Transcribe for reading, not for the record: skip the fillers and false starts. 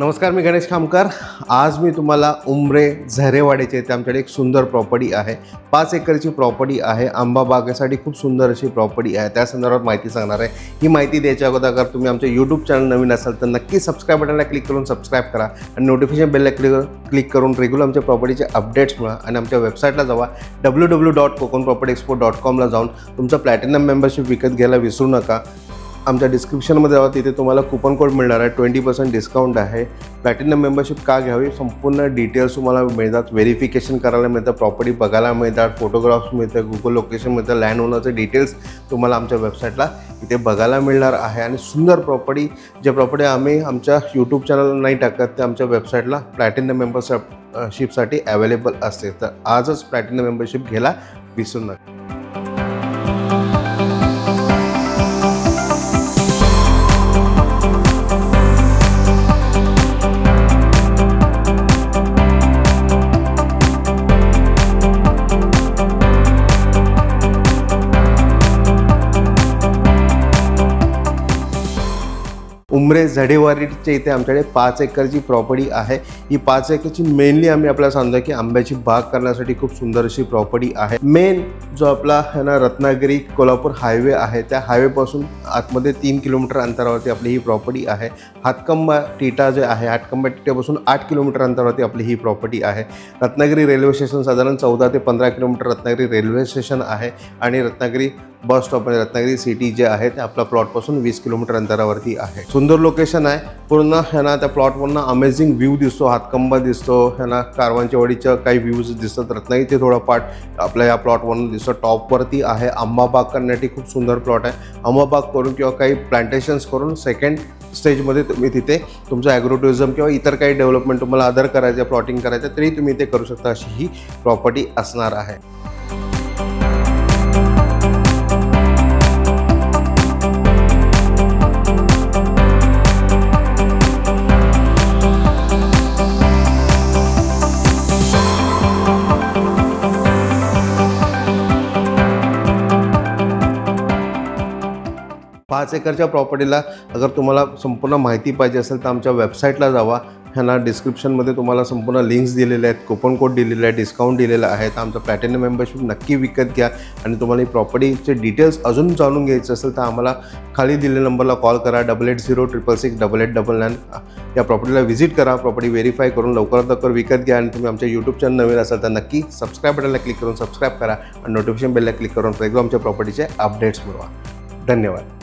नमस्कार, मी गणेश खामकर। आज मी तुम्हाला उमरे झरेवाडीचे ते आमच्याकडे एक सुंदर प्रॉपर्टी आहे। 5 एकरची प्रॉपर्टी आहे। आंबा बागेसाठी खूप सुंदर अशी प्रॉपर्टी आहे। त्या संदर्भात माहिती सांगणार आहे। ही माहिती द्यायच्या अगोदर अगर तुम्ही आमच्या यूट्यूब चॅनल नवीन असाल तर नक्की सबस्क्राईब बटनला क्लिक करून सबस्क्राईब करा आणि नोटिफिकेशन बेलला क्लिक करून रेग्युलर आमच्या प्रॉपर्टीचे अपडेट्स मिळवा आणि आमच्या वेबसाईटला जावा www.kokonpropertyexpo.com ला जाऊन तुमचं प्लॅटिनम मेंबरशिप विकत घ्यायला विसरू नका। आमच्या डिस्क्रिप्शनमध्ये जावा, तिथे तुम्हाला कूपन कोड मिळणार आहे। 20% डिस्काउंट आहे। प्लॅटिनम मेंबरशिप का घ्यावी संपूर्ण डिटेल्स तुम्हाला मिळतात। व्हेरिफिकेशन करायला मिळतं, प्रॉपर्टी बघायला मिळतात, फोटोग्राफ्स मिळतं, गुगल लोकेशन मिळतं, लँड ओनरचे डिटेल्स तुम्हाला आमच्या वेबसाईटला इथे बघायला मिळणार आहे। आणि सुंदर प्रॉपर्टी, जे प्रॉपर्टी आम्ही आमच्या यूट्यूब चॅनलला नाही टाकत ते आमच्या वेबसाईटला प्लॅटिनम मेंबरशिपसाठी अवेलेबल असते। तर आजच प्लॅटिनम मेंबरशिप घ्यायला विसरू नका। उमरे झडेवाडीच्या इथे आमच्याकडे 5 एकरची प्रॉपर्टी आहे। ही 5 एकरची मेनली आम्ही आपल्याला सांगतो की आंब्याची बाग करण्यासाठी खूप सुंदर अशी प्रॉपर्टी आहे। मेन जो आपला है ना रत्नागिरी कोल्हापूर हायवे आहे, त्या हायवेपासून आतमध्ये 3 किलोमीटर अंतरावरती आपली ही प्रॉपर्टी आहे। हातकंबा टिटा जे आहे, हातकंबा टिट्यापासून 8 किलोमीटर अंतरावरती आपली ही प्रॉपर्टी आहे। रत्नागिरी रेल्वे स्टेशन साधारण 14 ते 15 किलोमीटर रत्नागिरी रेल्वे स्टेशन आहे आणि रत्नागिरी बस स्टॉप म्हणजे रत्नागिरी सिटी जे आहे ते आपल्या प्लॉटपासून 20 किलोमीटर अंतरावरती आहे। सुंदर लोकेशन आहे। पूर्ण है ना त्या प्लॉटवरनं अमेझिंग व्ह्यू दिसतो, हातकंबा दिसतो, है ना कारवांच्या वाडीच्या काही व्ह्यूज दिसतात। रत्नागिरीचे थोडा पार्ट आपल्या या प्लॉटवरून दिसतो। टॉपवरती आहे। आंबा बाग करण्यासाठी खूप सुंदर प्लॉट आहे। आंबा बाग करून किंवा काही प्लांटेशन्स करून सेकंड स्टेजमध्ये तुम्ही तिथे तुमचं ॲग्रो टुरिझम किंवा इतर काही डेव्हलपमेंट तुम्हाला अदर करायचं, प्लॉटिंग करायचं तरी तुम्ही ते करू शकता, अशी ही प्रॉपर्टी असणार आहे। 5 एकरच्या प्रॉपर्टीला अगर तुम्हाला संपूर्ण माहिती पाहिजे असेल तर आमच्या वेबसाईटला जावा। ह्यांना डिस्क्रिप्शनमध्ये तुम्हाला संपूर्ण लिंक्स दिलेले आहेत, कूपन कोड दिलेले आहे, डिस्काउंट दिलेलं आहे। तर आमचं प्लॅटिनम मेंबरशिप नक्की विकत घ्या आणि तुम्हाला ही प्रॉपर्टीचे डिटेल्स अजून जाणून घ्यायचं असेल तर आम्हाला खाली दिलेल्या नंबरला कॉल करा, 8806668899। या प्रॉपर्टीला व्हिजिट करा, प्रॉपर्टी व्हेरीफाय करून लवकरात लवकर विकत घ्या। आणि तुम्ही आमच्या यूट्यूब चॅनल नवीन असाल तर नक्की सबस्क्राईब बटनला क्लिक करून सबस्क्राईब करा आणि नोटिफिकेशन बेलला क्लिक करून रेग्युलर आमच्या प्रॉपर्टीचे अपडेट्स मिळवा। धन्यवाद।